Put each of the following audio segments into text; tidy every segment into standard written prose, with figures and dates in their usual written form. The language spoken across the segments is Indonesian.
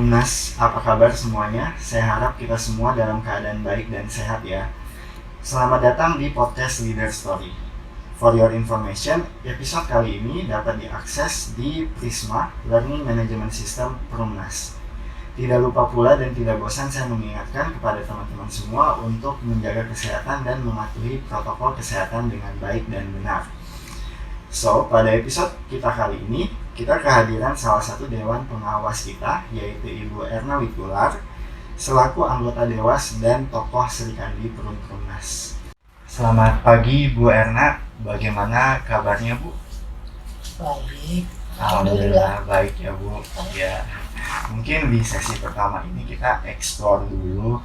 Perumnas, apa kabar semuanya? Saya harap kita semua dalam keadaan baik dan sehat ya. Selamat datang di podcast Leader Story. For your information, episode kali ini dapat diakses di Prisma Learning Management System Perumnas. Tidak lupa pula dan tidak bosan saya mengingatkan kepada teman-teman semua untuk menjaga kesehatan dan mematuhi protokol kesehatan dengan baik dan benar. So, pada episode kita kali ini, kita kehadiran salah satu dewan pengawas kita, yaitu Ibu Erna Witular, selaku anggota Dewas dan tokoh Serikandi Perumnas. Selamat pagi Bu Erna, bagaimana kabarnya Bu? Baik, Alhamdulillah baik ya Bu. Ya, mungkin di sesi pertama ini kita explore dulu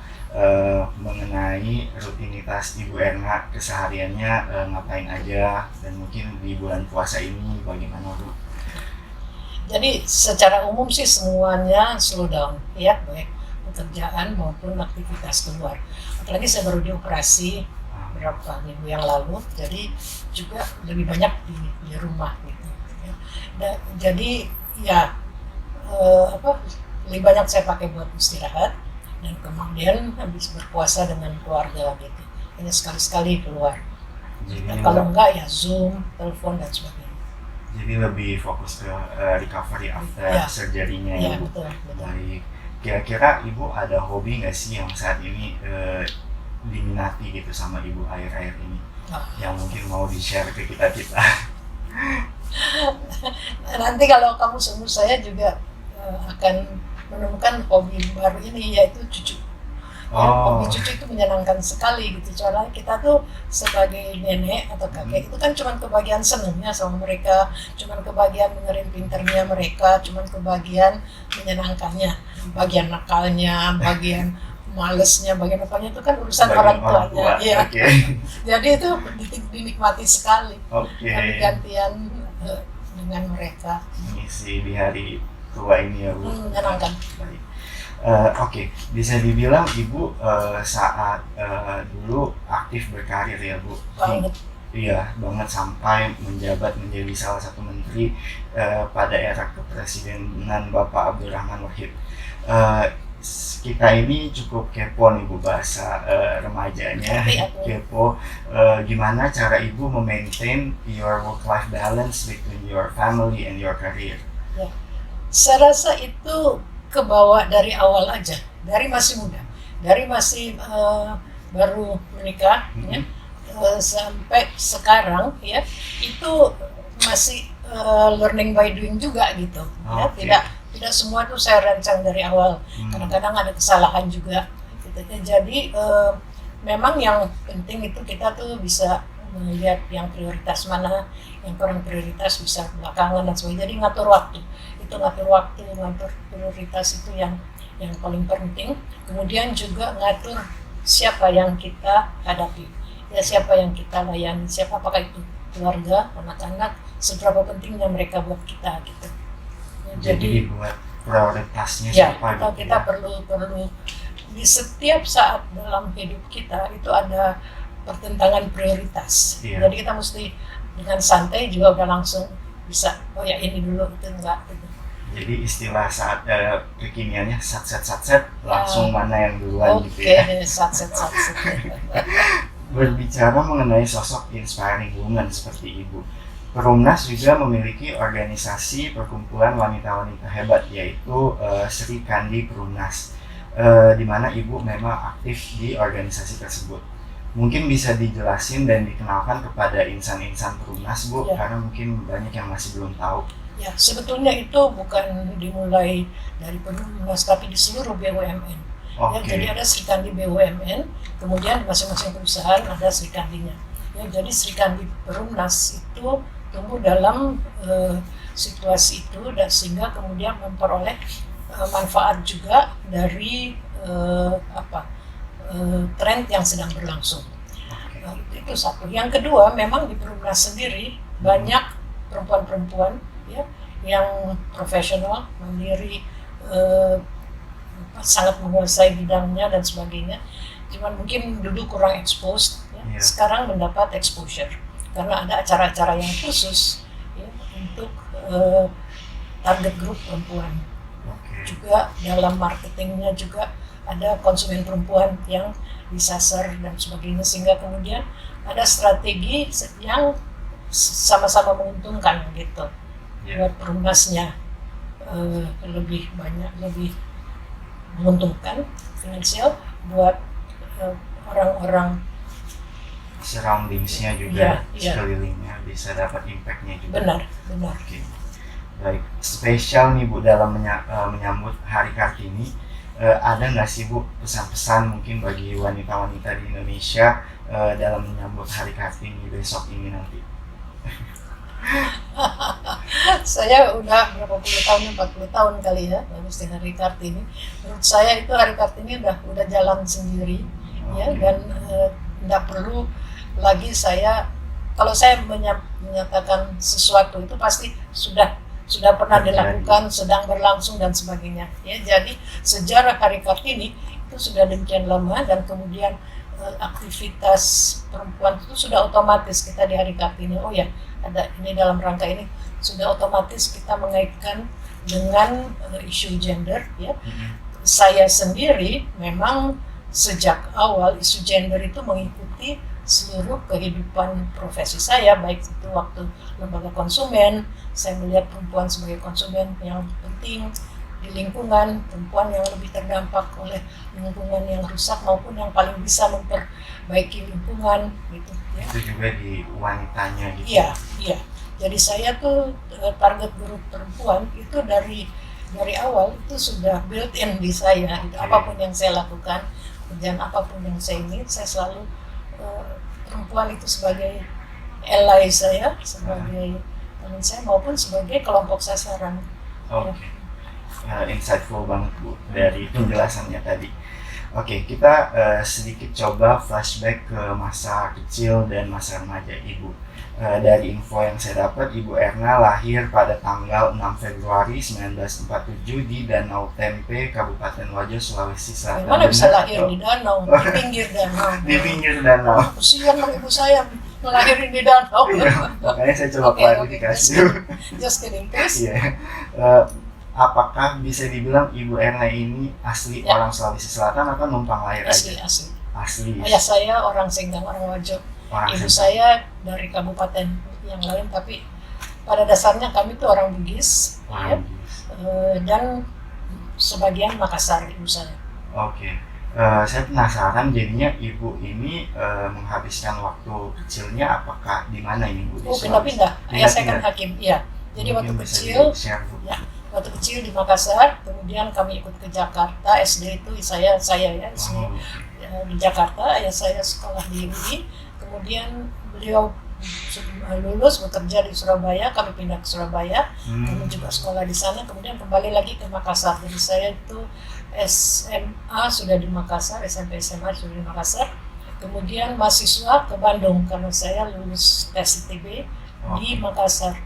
mengenai rutinitas Ibu Erna kesehariannya, ngapain aja, dan mungkin di bulan puasa ini bagaimana Bu? Jadi secara umum sih semuanya slow down ya, baik pekerjaan maupun aktivitas keluar. Apalagi saya baru dioperasi beberapa minggu yang lalu, jadi juga lebih banyak di rumah gitu. Ya. Jadi ya lebih banyak saya pakai buat istirahat dan kemudian habis berpuasa dengan keluarga gitu. Ini sekali-sekali keluar. Kalau enggak ya Zoom, telepon dan sebagainya. Jadi lebih fokus ke recovery after surgery-nya ya Bu. Betul. Baik. Kira-kira Ibu ada hobi nggak sih yang saat ini diminati gitu sama Ibu akhir-akhir ini? Yang mungkin mau di-share ke kita-kita. Nanti kalau kamu semua saya juga akan menemukan hobi baru ini, yaitu cucu. Hobi cucu itu menyenangkan sekali gitu. Soalnya kita tuh sebagai nenek atau kakek itu kan cuma kebagian senengnya sama mereka, cuma kebagian dengerin pinternya mereka, cuma kebagian menyenangkannya, bagian nakalnya, bagian malesnya, bagian apanya itu kan urusan orang tuanya. Iya. Okay. Jadi itu dinikmati sekali. Gantian dengan mereka. Mengisi di hari tua ini ya Bu. Menyenangkan. Oke, bisa dibilang Ibu saat dulu aktif berkarir ya Bu. Banget. Iya, banget sampai menjabat menjadi salah satu menteri pada era kepresidenan Bapak Abdurrahman Wahid. Kita ini cukup kepo nih Bu, bahasa remajanya. Kepo gimana cara Ibu memaintain your work-life balance between your family and your career? Ya. Saya rasa itu kebawa dari awal aja, dari masih muda, dari masih baru menikah, ya, sampai sekarang ya, itu masih learning by doing juga gitu. Ya, tidak semua itu saya rancang dari awal. Kadang-kadang ada kesalahan juga. Gitu. Jadi memang yang penting itu kita tuh bisa melihat yang prioritas mana, yang kurang prioritas bisa belakangan dan sebagainya. Jadi ngatur waktu, ngatur prioritas itu yang paling penting. Kemudian juga ngatur siapa yang kita hadapi, ya siapa yang kita layani, siapa, apakah itu keluarga, anak-anak, seberapa pentingnya mereka buat kita gitu. Ya, jadi buat prioritasnya ya, siapa? Kita perlu di setiap saat dalam hidup kita itu ada pertentangan prioritas. Iya. Jadi kita mesti dengan santai juga udah langsung bisa, oh ya ini dulu, itu enggak gitu. Jadi istilah saat kekiniannya satset langsung mana yang duluan gitu ya. Oke, satset. Berbicara mengenai sosok inspiring woman seperti Ibu, Perumnas juga memiliki organisasi perkumpulan wanita-wanita hebat, yaitu Serikandi Perumnas, di mana Ibu memang aktif di organisasi tersebut. Mungkin bisa dijelasin dan dikenalkan kepada insan-insan Perumnas Bu, ya. Karena mungkin banyak yang masih belum tahu. Ya, sebetulnya itu bukan dimulai dari Perumnas, tapi di seluruh BUMN. Ya, jadi ada Serikandi BUMN, kemudian di masing-masing perusahaan ada Serikandinya. Ya, jadi Serikandi Perumnas itu tumbuh dalam situasi itu, dan sehingga kemudian memperoleh manfaat juga dari tren yang sedang berlangsung. Itu satu. Yang kedua, memang di Perumnas sendiri banyak perempuan-perempuan ya yang profesional, mandiri, sangat menguasai bidangnya dan sebagainya. Cuman mungkin dulu kurang exposed, ya. Sekarang mendapat exposure karena ada acara-acara yang khusus ya, untuk target grup perempuan. juga dalam marketingnya juga ada konsumen perempuan yang disasar dan sebagainya, sehingga kemudian ada strategi yang sama-sama menguntungkan gitu buat perumnasnya, lebih banyak, lebih menguntungkan finansial buat orang-orang surroundingsnya juga, sekelilingnya bisa dapat impactnya juga. Benar. Oke. Baik, spesial nih Bu dalam menyambut Hari Kartini, ada nggak sih Bu pesan-pesan mungkin bagi wanita-wanita di Indonesia dalam menyambut Hari Kartini besok ini nanti? Saya udah berapa puluh tahun, 40 tahun kali ya ngurusin Hari Kartini. Menurut saya itu Hari Kartini udah jalan sendiri, ya, dan nggak perlu lagi kalau saya menyatakan sesuatu itu pasti sudah pernah dilakukan, sedang berlangsung dan sebagainya, ya. Jadi sejarah Hari Kartini itu sudah demikian lama, dan kemudian aktivitas perempuan itu sudah otomatis kita di Hari Kartini, oh ya ada ini dalam rangka ini, sudah otomatis kita mengaitkan dengan isu gender, ya. Saya sendiri memang sejak awal isu gender itu mengikuti seluruh kehidupan profesi saya, baik itu waktu lembaga konsumen, saya melihat perempuan sebagai konsumen yang penting di lingkungan, perempuan yang lebih terdampak oleh lingkungan yang rusak maupun yang paling bisa memperbaiki lingkungan gitu, ya. Itu juga di wanitanya gitu. Iya. Jadi saya tuh target grup perempuan itu dari awal itu sudah built in di saya. Gitu. Apapun yang saya lakukan, dan apapun yang saya ingin, saya selalu perempuan itu sebagai ally saya, sebagai teman saya, maupun sebagai kelompok sasaran. Oke. Insightful banget Bu dari penjelasannya tadi. Oke, kita sedikit coba flashback ke masa kecil dan masa remaja Ibu. Dari info yang saya dapat, Ibu Erna lahir pada tanggal 6 Februari 1947 di Danau Tempe, Kabupaten Wajo, Sulawesi Selatan. Mana bisa lahir di danau, di pinggir danau. Di pinggir danau. Kasihan ibu saya melahirin di danau. Makanya saya coba klarifikasi. Just kidding, please. Yeah. Apakah bisa dibilang Ibu Erna ini asli orang Sulawesi Selatan atau numpang lahir aja? Asli. Ayah saya orang Senggang, orang Wajo. Ibu saya dari kabupaten yang lain, tapi pada dasarnya kami itu orang Bugis, ya. Dan sebagian Makassar ibu saya. Oke. Saya penasaran jadinya Ibu ini menghabiskan waktu kecilnya apakah di mana ini Bu? Pindah-pindah. Ayah saya kan hakim, iya. Jadi waktu kecil di Makassar, kemudian kami ikut ke Jakarta. SD itu saya ya SD di Jakarta. Ayah saya sekolah di UI. Kemudian beliau lulus bekerja di Surabaya, kami pindah ke Surabaya, kami juga sekolah di sana, kemudian kembali lagi ke Makassar. Jadi saya itu SMA sudah di Makassar, SMP SMA sudah di Makassar, kemudian mahasiswa ke Bandung karena saya lulus tes ITB di Makassar.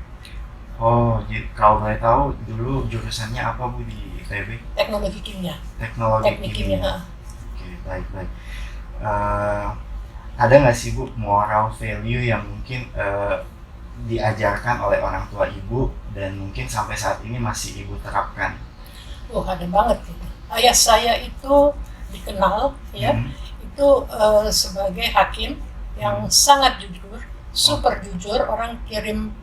Oh, jadi kalau boleh tahu dulu jurusannya apa Bu di ITB? Teknologi kimia. Teknik kimia. Oke, baik. Ada nggak sih Bu moral value yang mungkin diajarkan oleh orang tua Ibu dan mungkin sampai saat ini masih Ibu terapkan? Ada banget gitu. Ayah saya itu dikenal ya, itu sebagai hakim yang sangat jujur, super jujur. Orang kirim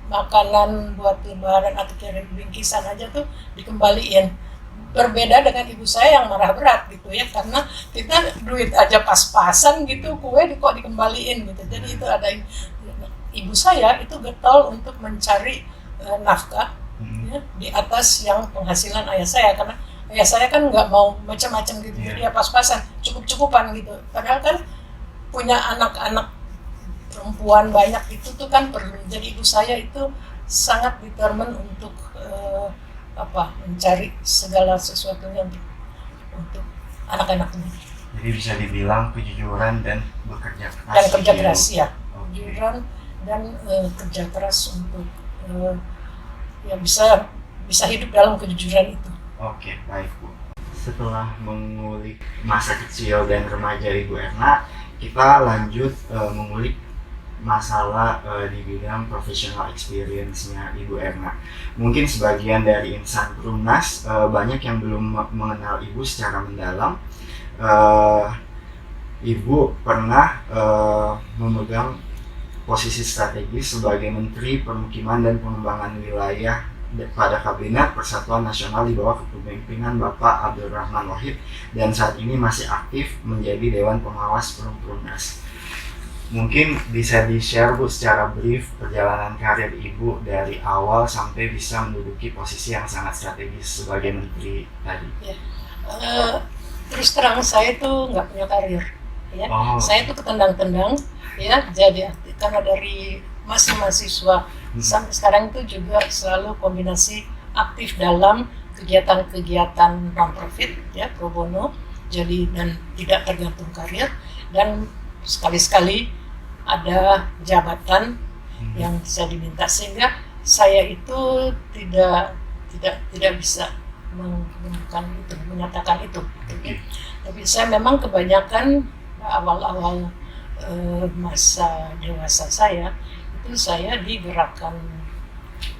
makanan buat lebaran atau kirim bingkisan aja tuh dikembaliin. Berbeda dengan ibu saya yang marah berat gitu ya, karena kita duit aja pas-pasan gitu, kue kok dikembaliin gitu. Jadi itu ada ibu saya itu getol untuk mencari nafkah ya, di atas yang penghasilan ayah saya, karena ayah saya kan nggak mau macam-macam gitu, jadi pas-pasan, cukup-cukupan gitu. Padahal kan punya anak-anak perempuan banyak itu tuh kan perlu. Jadi ibu saya itu sangat determined untuk mencari segala sesuatunya untuk anak-anaknya. Jadi bisa dibilang kejujuran dan bekerja keras. Dan kerja keras ya, kejujuran dan kerja keras untuk bisa hidup dalam kejujuran itu. Oke, baik Bu. Setelah mengulik masa kecil dan remaja Ibu Erna, kita lanjut mengulik masalah di bidang professional experience-nya Ibu Erna. Mungkin sebagian dari insan Perumnas banyak yang belum mengenal Ibu secara mendalam. Ibu pernah memegang posisi strategis sebagai Menteri Permukiman dan Pengembangan Wilayah pada Kabinet Persatuan Nasional di bawah kepemimpinan Bapak Abdurrahman Wahid, dan saat ini masih aktif menjadi Dewan Pengawas Perumnas. Mungkin bisa di-share Bu secara brief perjalanan karir Ibu dari awal sampai bisa menduduki posisi yang sangat strategis sebagai Menteri tadi. Ya. Terus terang saya tuh nggak punya karir, ya. Saya tuh ketendang-tendang, ya. Jadi karena dari masih mahasiswa sampai sekarang itu juga selalu kombinasi aktif dalam kegiatan-kegiatan non-profit, ya, pro bono, jadi dan tidak tergantung karir, dan sekali-sekali ada jabatan yang bisa diminta, sehingga saya itu tidak bisa menyatakan itu. Tapi saya memang kebanyakan awal-awal masa dewasa saya itu saya di gerakan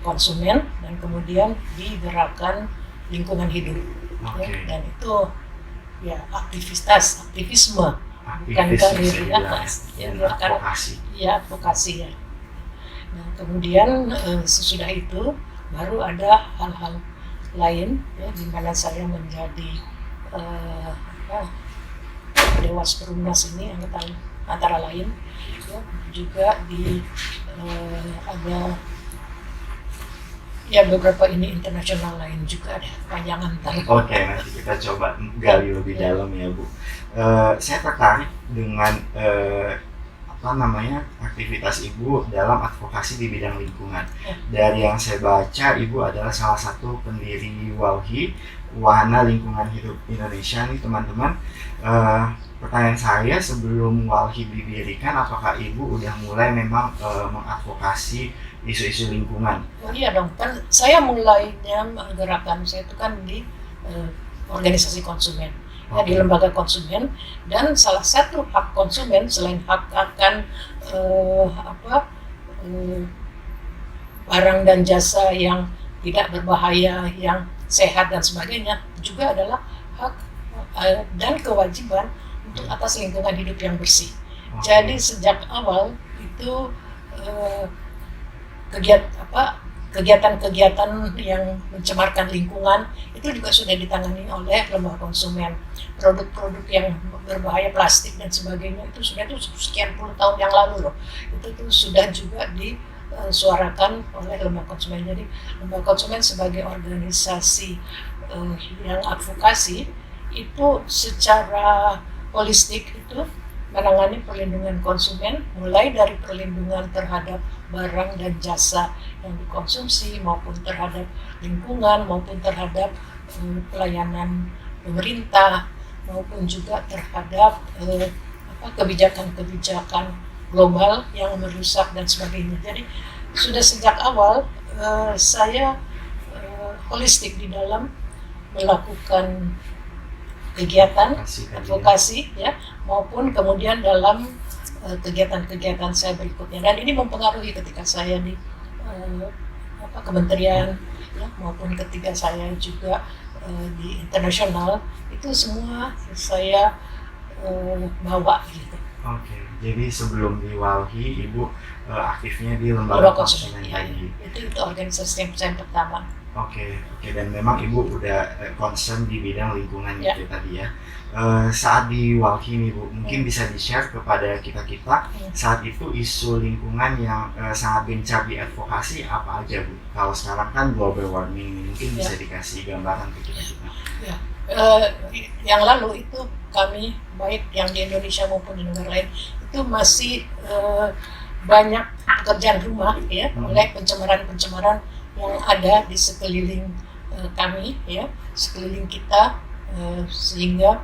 konsumen dan kemudian di gerakan lingkungan hidup, ya, dan itu ya aktivisme bukan karir, ya, advokasi ya. Nah, kemudian sesudah itu baru ada hal-hal lain, ya, di mana saya menjadi Dewas Perumnas ini antara lain, ya, juga di ada ya beberapa ini internasional lain juga ada panjangan ntar. Oke, nanti kita coba gali lebih dalam ya Bu. Saya tertarik dengan aktivitas Ibu dalam advokasi di bidang lingkungan. Dari yang saya baca, Ibu adalah salah satu pendiri WALHI, Wahana Lingkungan Hidup Indonesia nih teman-teman. Pertanyaan saya, sebelum WALHI didirikan, apakah Ibu udah mulai memang mengadvokasi isu-isu lingkungan? Oh iya dong, kan saya mulainya gerakan saya itu kan di organisasi konsumen, ya, di lembaga konsumen, dan salah satu hak konsumen selain hak akan barang dan jasa yang tidak berbahaya, yang sehat dan sebagainya, juga adalah hak dan kewajiban untuk atas lingkungan hidup yang bersih. Jadi sejak awal itu kegiatan-kegiatan yang mencemarkan lingkungan itu juga sudah ditangani oleh lembaga konsumen. Produk-produk yang berbahaya, plastik dan sebagainya itu sudah sekian puluh tahun yang lalu loh. Itu sudah juga disuarakan oleh lembaga konsumen. Jadi lembaga konsumen sebagai organisasi yang advokasi itu secara holistik itu menangani perlindungan konsumen, mulai dari perlindungan terhadap barang dan jasa yang dikonsumsi, maupun terhadap lingkungan, maupun terhadap pelayanan pemerintah, maupun juga terhadap kebijakan-kebijakan global yang merusak dan sebagainya. Jadi sudah sejak awal saya holistik di dalam melakukan kegiatan advokasi, ya, maupun kemudian dalam kegiatan-kegiatan saya berikutnya, dan ini mempengaruhi ketika saya di kementerian, ya, maupun ketika saya juga di internasional, itu semua saya bawa gitu. Oke, jadi sebelum di WALHI Ibu aktifnya di lembaga konsumen tadi. Itu organisasi yang pertama. Oke, dan memang Ibu udah concern di bidang lingkungan gitu tadi ya. Saat di WALHI nih Bu, mungkin bisa di-share kepada kita saat itu isu lingkungan yang sangat gencar di advokasi apa aja Bu? Kalau sekarang kan global warming, mungkin bisa dikasih gambaran ke kita. Ya. Yang lalu itu kami, baik yang di Indonesia maupun di negara lain, itu masih banyak pekerjaan rumah, ya, oleh pencemaran yang ada di sekeliling kami, ya, sekeliling kita, sehingga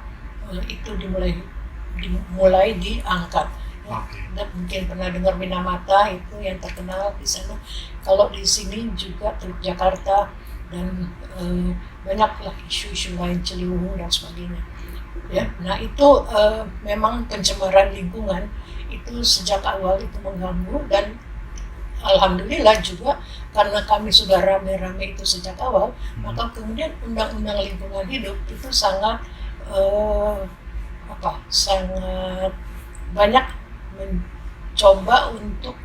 itu dimulai diangkat. Ya. Dan mungkin pernah dengar Minamata, itu yang terkenal di sana. Kalau di sini juga Teluk Jakarta dan banyaklah isu-isu lain, Ciliwung dan sebagainya. Ya, nah itu memang pencemaran lingkungan itu sejak awal itu mengganggu, dan alhamdulillah juga karena kami sudah rame-rame itu sejak awal, maka kemudian undang-undang lingkungan hidup itu sangat sangat banyak mencoba untuk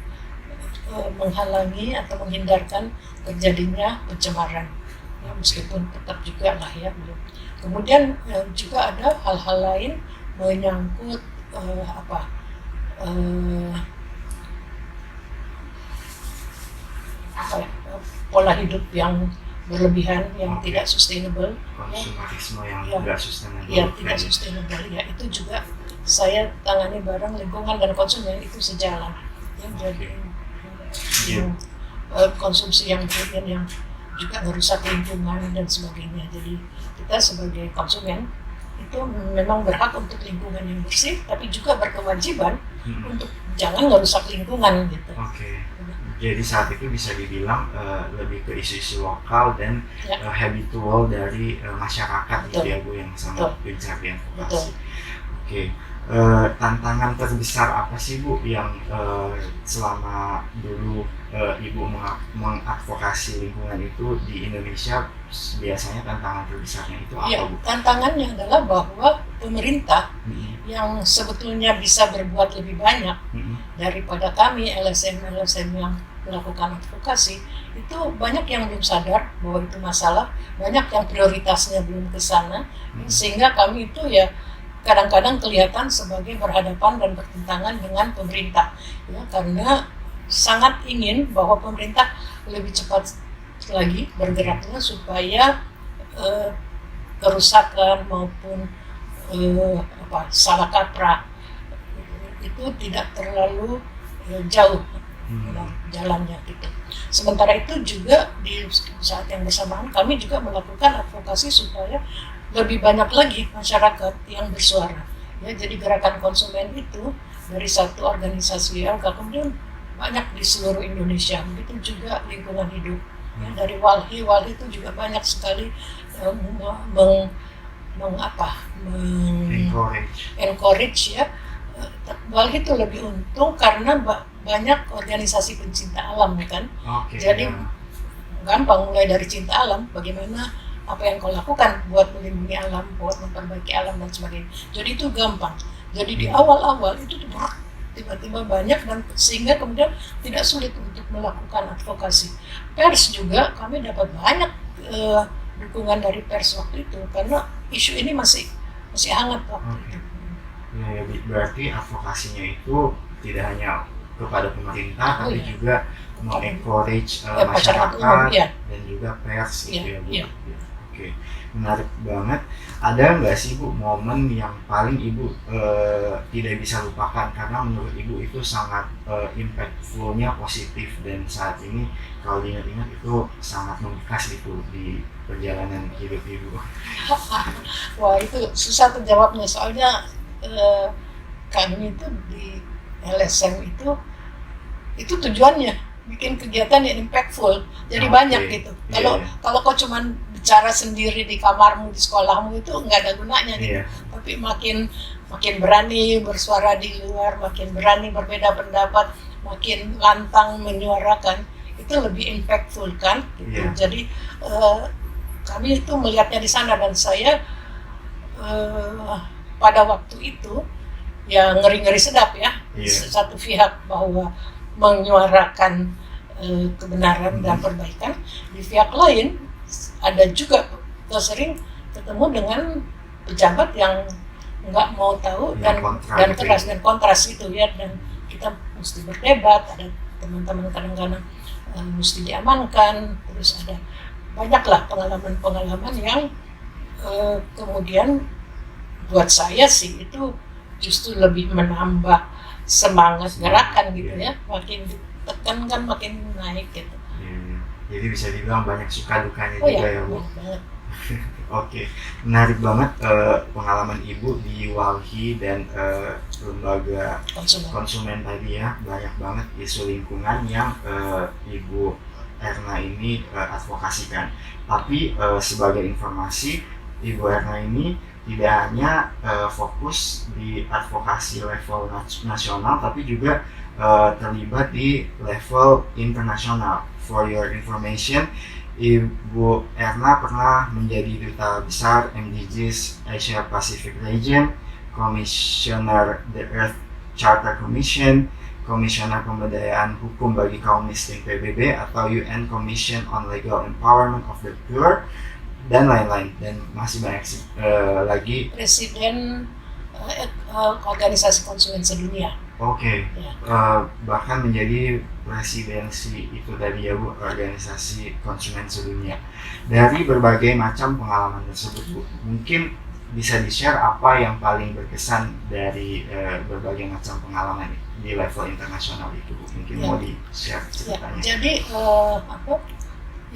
menghalangi atau menghindarkan terjadinya pencemaran, ya, meskipun tetap juga lah ya belum. Kemudian juga ada hal-hal lain menyangkut pola hidup yang berlebihan, yang tidak sustainable, konsumerisme yang ya, tidak sustainable, ya tidak sustainable, ya itu juga saya tangani bareng lingkungan dan konsumen itu sejalan, ya. Jadi konsumsi yang berlebihan yang juga merusak lingkungan dan sebagainya. Jadi kita sebagai konsumen itu memang berhak untuk lingkungan yang bersih, tapi juga berkewajiban untuk jangan merusak lingkungan gitu. Jadi saat itu bisa dibilang lebih ke isu-isu lokal dan habitual dari masyarakat gitu ya Bu, yang sangat gencar diadvokasi. Tantangan terbesar apa sih Bu yang selama dulu Ibu mengadvokasi lingkungan itu di Indonesia? Biasanya tantangan terbesarnya itu apa Bu? Tantangannya adalah bahwa pemerintah yang sebetulnya bisa berbuat lebih banyak daripada kami LSM yang melakukan advokasi, itu banyak yang belum sadar bahwa itu masalah, banyak yang prioritasnya belum ke sana, sehingga kami itu ya kadang-kadang kelihatan sebagai berhadapan dan bertentangan dengan pemerintah, ya, karena sangat ingin bahwa pemerintah lebih cepat lagi bergeraknya supaya kerusakan maupun salah kaprah itu tidak terlalu jauh jalannya gitu. Sementara itu juga di saat yang bersamaan kami juga melakukan advokasi supaya lebih banyak lagi masyarakat yang bersuara, ya. Jadi gerakan konsumen itu dari satu organisasi yang kemudian banyak di seluruh Indonesia, begitu juga lingkungan hidup, ya. Dari Walhi itu juga banyak sekali encourage, ya. Walhi itu lebih untung karena banyak organisasi pencinta alam kan. Jadi gampang mulai dari cinta alam, bagaimana apa yang kau lakukan buat melindungi alam, buat memperbaiki alam dan sebagainya. Jadi itu gampang. Jadi di awal-awal itu tiba-tiba banyak, dan sehingga kemudian tidak sulit untuk melakukan advokasi. Pers juga kami dapat banyak dukungan dari pers waktu itu karena isu ini masih hangat waktu itu. Ya, berarti advokasinya itu tidak hanya kepada pemerintah, tapi juga mengencourage masyarakat dan juga pers gitu ya Bu. Menarik banget. Ada nggak sih Bu momen yang paling Ibu tidak bisa lupakan karena menurut Ibu itu sangat impactful-nya positif, dan saat ini kalau diingat-ingat itu sangat membekas gitu di perjalanan hidup Ibu? Wah, itu susah terjawabnya, soalnya kami itu di LSM itu tujuannya bikin kegiatan yang impactful, jadi banyak gitu. Kalau kau cuman bicara sendiri di kamarmu, di sekolahmu, itu nggak ada gunanya gitu. Tapi makin berani bersuara di luar, makin berani berbeda pendapat, makin lantang menyuarakan, itu lebih impactful kan gitu. Jadi kami itu melihatnya di sana, dan saya pada waktu itu ya ngeri-ngeri sedap ya. Satu pihak bahwa menyuarakan kebenaran dan perbaikan, di pihak lain ada juga sering ketemu dengan pejabat yang nggak mau tahu dan keras dan kontras gitu ya, dan kita mesti berdebat, ada teman-teman kadang-kadang mesti diamankan, terus ada banyaklah pengalaman-pengalaman yang kemudian buat saya sih itu justru lebih menambah semangat gerakan gitu ya, makin ditekan kan makin naik gitu. Jadi bisa dibilang banyak suka dukanya juga ya Bu. Banget. Menarik banget pengalaman Ibu di Walhi dan lembaga konsumen tadi ya, banyak banget isu lingkungan yang Ibu Erna ini advokasikan. Tapi sebagai informasi, Ibu Erna ini tidak hanya fokus di advokasi level nasional, tapi juga terlibat di level internasional. For your information, Ibu Erna pernah menjadi duta besar MDGs Asia Pacific Region, Commissioner the Earth Charter Commission, Komisioner Pemberdayaan Hukum bagi Kaum Miskin PBB atau UN Commission on Legal Empowerment of the Poor, dan lain-lain, dan masih banyak lagi. Presiden Organisasi Konsumen Sedunia. Oke. Ya. Bahkan menjadi presidensi itu tadi ya Bu, Organisasi Konsumen Sedunia. Dari berbagai macam pengalaman tersebut Bu, mungkin bisa di-share apa yang paling berkesan dari berbagai macam pengalaman di level internasional itu Bu. Mungkin mau di-share ceritanya. Jadi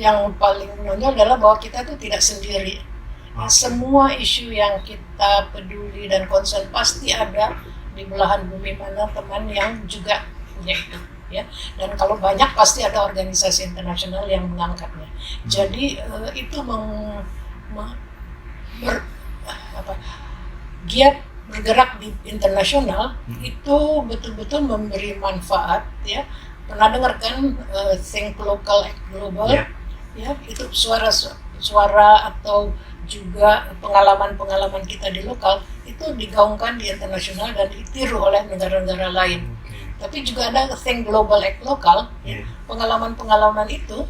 yang paling menonjol adalah bahwa kita tuh tidak sendiri. Semua isu yang kita peduli dan concern pasti ada di belahan bumi mana teman yang juga punya itu, ya. Dan kalau banyak pasti ada organisasi internasional yang mengangkatnya. Jadi itu giat bergerak di internasional itu betul-betul memberi manfaat, ya. Pernah dengar kan think local act global? Ya, itu suara atau juga pengalaman-pengalaman kita di lokal itu digaungkan di internasional dan ditiru oleh negara-negara lain. Tapi juga ada think global act lokal. Pengalaman-pengalaman itu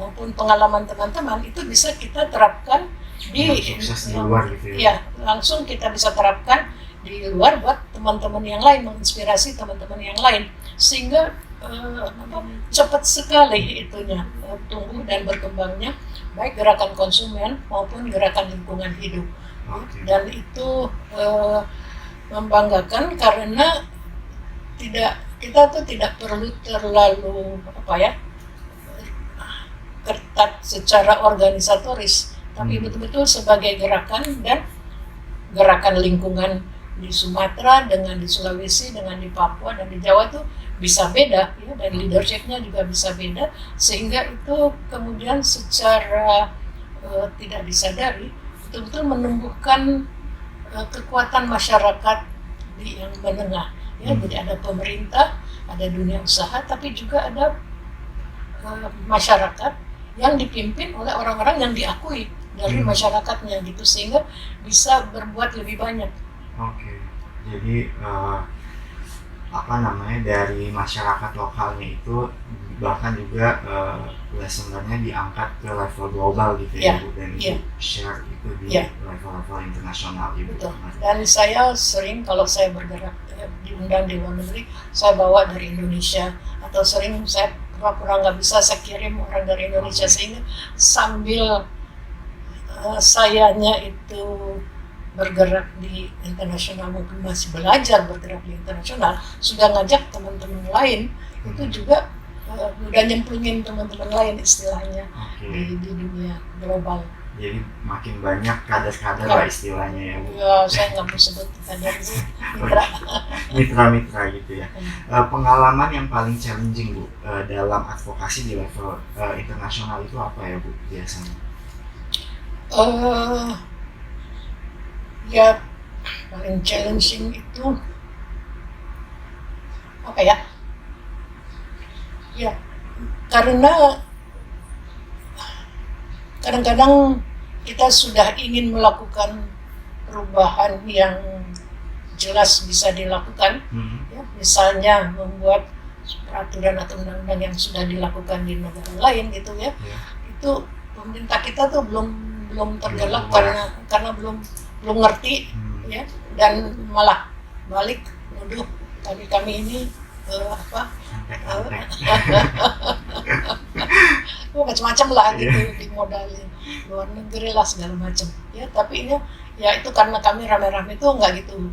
maupun pengalaman teman-teman itu bisa kita terapkan di luar gitu ya. Ya, langsung kita bisa terapkan di luar buat teman-teman yang lain, menginspirasi teman-teman yang lain, sehingga cepat sekali itunya tumbuh dan berkembangnya baik gerakan konsumen maupun gerakan lingkungan hidup. Dan itu membanggakan karena kita tuh tidak perlu terlalu ketat secara organisatoris, tapi betul-betul sebagai gerakan, dan gerakan lingkungan di Sumatera dengan di Sulawesi dengan di Papua dan di Jawa tuh bisa beda, ya, dan leadershipnya juga bisa beda, sehingga itu kemudian secara tidak disadari betul-betul menumbuhkan kekuatan masyarakat yang menengah, ya. Jadi ada pemerintah, ada dunia usaha, tapi juga ada masyarakat yang dipimpin oleh orang-orang yang diakui dari masyarakatnya gitu, sehingga bisa berbuat lebih banyak. Oke. Jadi dari masyarakat lokalnya itu bahkan juga sebenarnya diangkat ke level global gitu ya Bu, dan share itu di level-level internasional gitu. Betul. Dan saya sering kalau saya bergerak diundang di luar negeri, saya bawa dari Indonesia, atau sering saya pura-pura nggak bisa, saya kirim orang dari Indonesia, sehingga sambil sayanya itu bergerak di internasional maupun masih belajar bergerak di internasional, sudah ngajak teman-teman lain itu juga udah nyemplungin teman-teman lain istilahnya di dunia global. Jadi makin banyak kader-kader lah istilahnya ya Bu. Ya, saya nggak mau sebut kader itu, mitra gitu ya. Pengalaman yang paling challenging Bu dalam advokasi di level internasional itu apa ya Bu biasanya? Ya paling challenging itu apa ya? Ya karena kadang-kadang kita sudah ingin melakukan perubahan yang jelas bisa dilakukan, ya, misalnya membuat peraturan atau undang-undang yang sudah dilakukan di negara lain gitu ya. Itu pemerintah kita tuh belum tergerak karena belum ngerti, ya, dan malah balik nuduh kami ini macam-macam lah gitu, dimodalin luar negeri lah segala macam, ya. Tapi ini ya itu karena kami rame-rame itu nggak gitu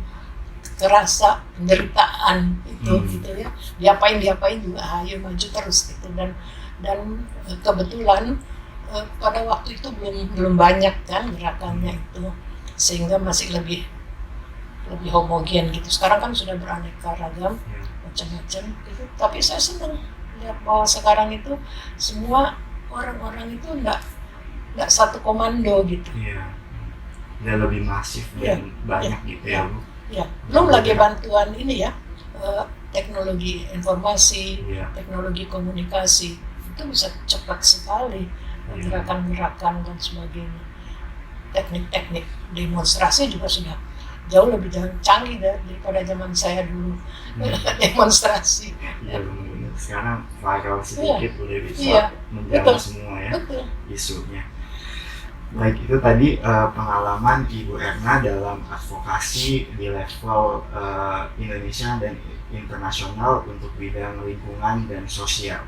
kerasa penderitaan itu gitu ya, diapain juga ayo maju terus gitu, dan kebetulan pada waktu itu belum banyak kan gerakannya itu, sehingga masih lebih homogen gitu. Sekarang kan sudah beraneka ragam macam-macam gitu. Tapi saya senang lihat bahwa sekarang itu semua orang-orang itu enggak satu komando gitu. udah lebih masif dan banyak gitu ya Bu. Ya, belum lagi bantuan ini ya, teknologi informasi, teknologi komunikasi itu bisa cepat sekali, gerakan-gerakan dan sebagainya. Teknik-teknik demonstrasi juga sudah jauh lebih canggih daripada zaman saya dulu demonstrasi. Iya benar-benar. Sekarang viral sedikit udah bisa menjamah semua ya isunya. Baik, itu tadi pengalaman Ibu Erna dalam advokasi di level Indonesia dan internasional untuk bidang lingkungan dan sosial.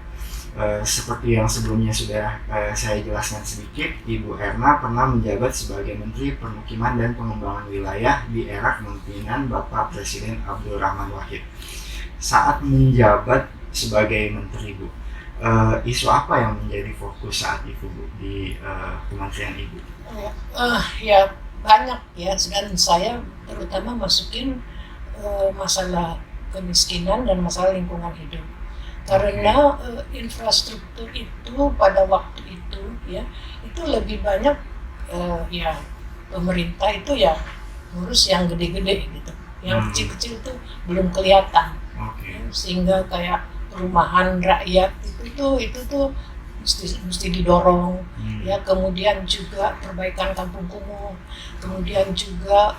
Seperti yang sebelumnya sudah saya jelaskan sedikit, Ibu Erna pernah menjabat sebagai Menteri Permukiman dan Pengembangan Wilayah di era kepemimpinan Bapak Presiden Abdul Rahman Wahid. Saat menjabat sebagai Menteri, Bu, isu apa yang menjadi fokus saat itu Bu di Kementerian Ibu? Ya banyak ya, dan saya terutama masukin masalah kemiskinan dan masalah lingkungan hidup. Karena infrastruktur itu pada waktu itu ya itu lebih banyak ya pemerintah itu ya ngurus yang gede-gede gitu, yang kecil-kecil itu belum kelihatan. Sehingga kayak perumahan rakyat itu tuh mesti didorong ya, kemudian juga perbaikan kampung kumuh, kemudian juga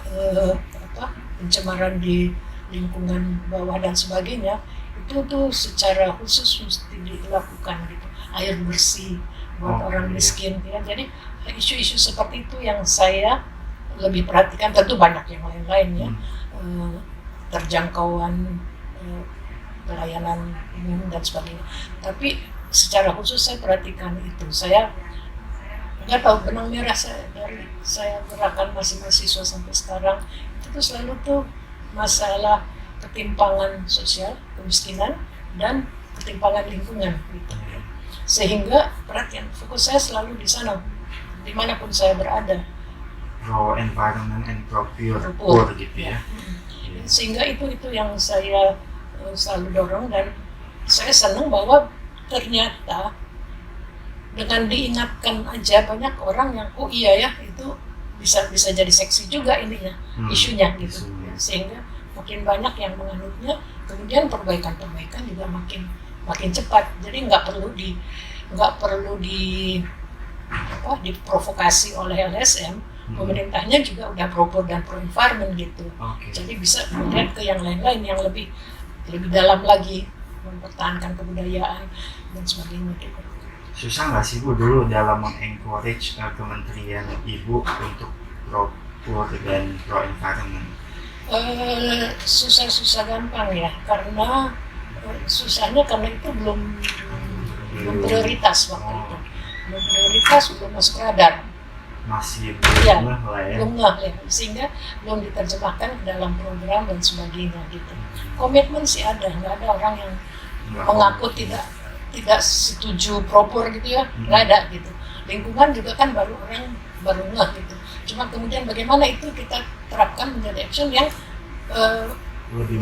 pencemaran di lingkungan bawah dan sebagainya itu tuh secara khusus mesti dilakukan gitu, air bersih buat orang miskin ya. Jadi isu-isu seperti itu yang saya lebih perhatikan, tentu banyak yang lain-lain ya, terjangkauan pelayanan umum dan sebagainya. Tapi secara khusus saya perhatikan itu. Saya nggak tahu, benang merah dari saya gerakan masih mahasiswa sampai sekarang itu tuh selalu tuh masalah ketimpangan sosial, kemiskinan dan ketimpangan lingkungan gitu. Sehingga perhatian fokus saya selalu di sana dimanapun saya berada. Pro environment and pro poor gitu ya. Sehingga itu yang saya selalu dorong, dan saya senang bahwa ternyata dengan diingatkan aja banyak orang yang oh iya ya itu bisa jadi seksi juga ininya isunya gitu, sehingga makin banyak yang menganutnya, kemudian perbaikan juga makin cepat. Jadi nggak perlu diprovokasi oleh LSM, pemerintahnya juga udah pro dan pro environment gitu. Jadi bisa kemudian ke yang lain-lain yang lebih dalam lagi, mempertahankan kebudayaan dan sebagainya gitu. Susah nggak sih Bu dulu dalam mengencourage Kementerian Ibu untuk pro poor dan pro environment? Susah gampang ya, karena susahnya karena itu belum prioritas waktu itu, belum masuk radar, masih belum ngeh ya, sehingga belum diterjemahkan ke dalam program dan sebagainya gitu. Komitmen sih ada, nggak ada orang yang mengaku tidak setuju propor gitu ya, nggak ada gitu. Lingkungan juga kan baru ngeh gitu. Cuma kemudian bagaimana itu kita terapkan menjadi action yang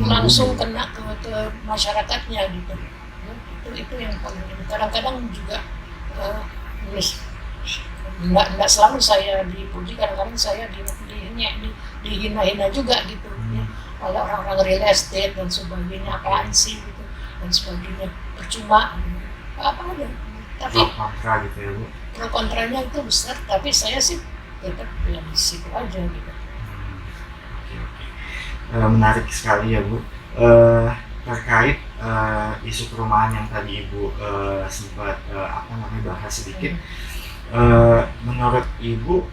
langsung kena ke masyarakatnya gitu. Itu yang paling penting. Kadang-kadang juga nggak selalu saya dipuji, kadang-kadang saya dihina-hina juga gitu ya, oleh orang-orang real estate dan sebagainya, apaan sih gitu dan sebagainya, percuma apa aja. Tapi pro kontra gitu ya Bu. Pro kontranya itu besar, tapi saya sih tetap di situ aja gitu. Menarik sekali ya Bu. Terkait isu perumahan yang tadi Ibu sempat bahas sedikit. Menurut Ibu,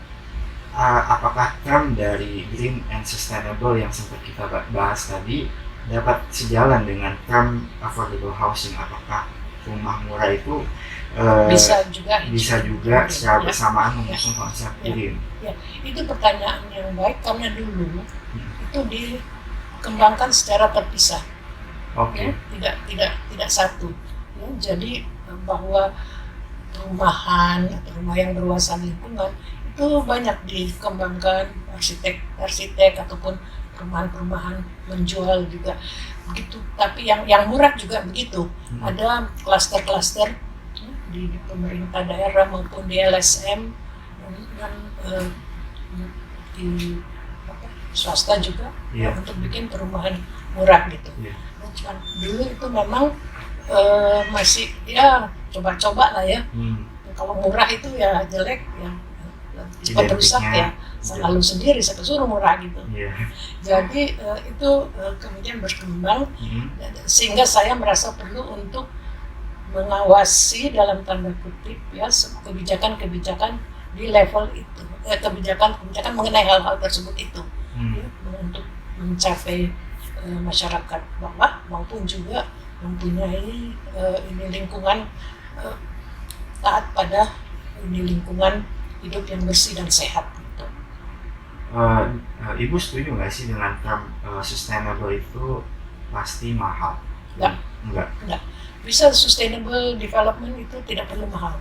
apakah term dari green and sustainable yang sempat kita bahas tadi dapat sejalan dengan term affordable housing? Apakah rumah murah itu bisa juga secara bersamaan mengusung konsep green? Ya, itu pertanyaan yang baik, karena dulu itu dikembangkan secara terpisah, ya, tidak satu. Ya, jadi bahwa rumah yang berwawasan lingkungan itu banyak dikembangkan, arsitek ataupun perumahan menjual juga begitu. Tapi yang murah juga begitu. Ada klaster-klaster di pemerintah daerah maupun di LSM dan di swasta juga Iya. untuk bikin perumahan murah gitu. Iya. Nah, cuman dulu itu memang masih ya coba-coba lah ya. Kalau murah itu ya jelek, ya cepat rusak ya, selalu sendiri saya suruh murah gitu. Iya. Jadi itu kemudian berkembang sehingga saya merasa perlu untuk mengawasi dalam tanda kutip ya kebijakan-kebijakan di level itu, kebijakan mengenai hal-hal tersebut itu ya, untuk mencapai masyarakat bawah maupun juga mempunyai ini lingkungan taat pada ini lingkungan hidup yang bersih dan sehat gitu. Ibu setuju nggak sih dengan term sustainable itu pasti mahal? Enggak. Bisa sustainable development itu tidak perlu mahal.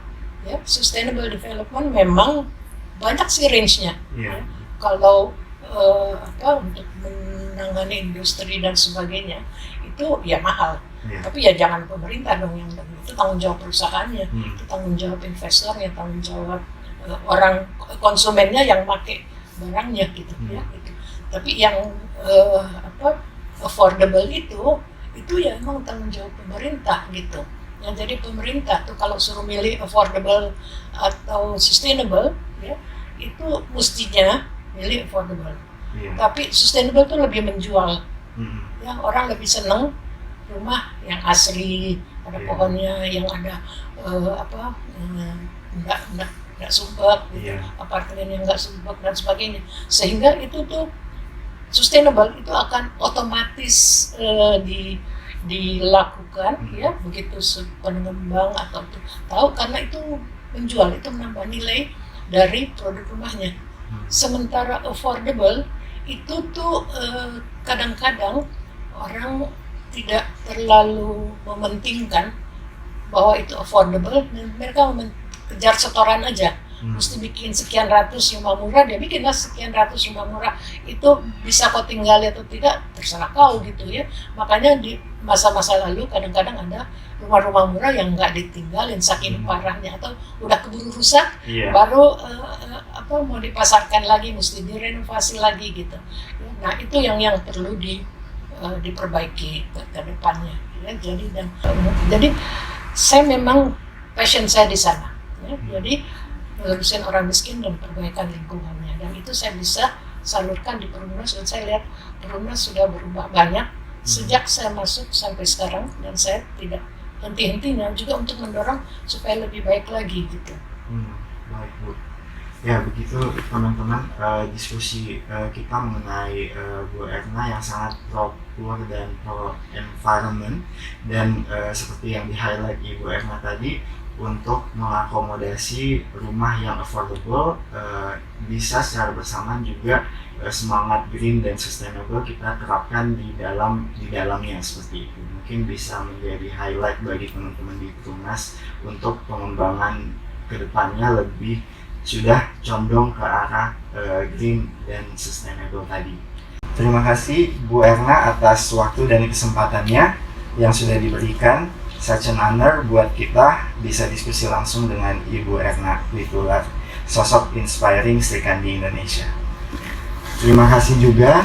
Ya, sustainable development memang banyak sih range-nya. Yeah. Ya. Kalau untuk menangani industri dan sebagainya itu ya mahal. Yeah. Tapi ya jangan pemerintah dong yang itu tanggung jawab perusahaannya, itu tanggung jawab investornya, tanggung jawab orang konsumennya yang pakai barangnya gitu ya. Gitu. Tapi yang affordable itu ya emang tanggung jawab pemerintah gitu. Ya, jadi pemerintah tuh kalau suruh milih affordable atau sustainable ya itu mestinya milih affordable. Yeah. Tapi sustainable tuh lebih menjual. Ya, orang lebih seneng rumah yang asri, ada pohonnya, yang ada nggak sumpek, gitu. Apartemen yang nggak sumpek dan sebagainya. Sehingga itu tuh sustainable itu akan otomatis dilakukan ya begitu pengembang atau tahu, karena itu menjual, itu menambah nilai dari produk rumahnya. Sementara affordable itu tuh kadang-kadang orang tidak terlalu mementingkan bahwa itu affordable dan mereka kejar setoran aja. Mesti bikin sekian ratus rumah murah, dia bikinlah sekian ratus rumah murah. Itu bisa kau tinggali atau tidak terserah kau gitu ya. Makanya di masa-masa lalu kadang-kadang ada rumah-rumah murah yang nggak ditinggalin saking parahnya atau udah keburu rusak, baru mau dipasarkan lagi, mesti direnovasi lagi gitu. Nah itu yang perlu diperbaiki ke depannya. Ya, jadi saya memang passion saya di sana. Ya, jadi melurusin orang miskin dan perbaikan lingkungannya, dan itu saya bisa salurkan di Perumnas, dan saya lihat Perumnas sudah berubah banyak sejak saya masuk sampai sekarang, dan saya tidak henti-hentinya juga untuk mendorong supaya lebih baik lagi gitu. Baik Bu. Ya begitu teman-teman, diskusi kita mengenai Bu Erna yang sangat pro poor dan pro environment, dan seperti yang di highlight Ibu Erna tadi, untuk mengakomodasi rumah yang affordable bisa secara bersamaan juga semangat green dan sustainable kita terapkan di dalamnya seperti itu. Mungkin bisa menjadi highlight bagi teman-teman di Perumnas untuk pengembangan kedepannya lebih sudah condong ke arah green dan sustainable tadi. Terima kasih Bu Erna atas waktu dan kesempatannya yang sudah diberikan. Such an honor buat kita bisa diskusi langsung dengan Ibu Erna Witular, sosok inspiring Sri Kandi Indonesia. Terima kasih juga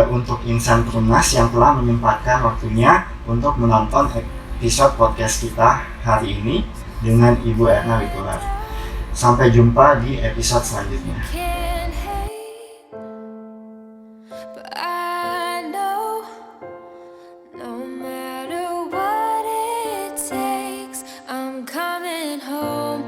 untuk insan Perumnas yang telah menyempatkan waktunya untuk menonton episode podcast kita hari ini dengan Ibu Erna Witular. Sampai jumpa di episode selanjutnya. Home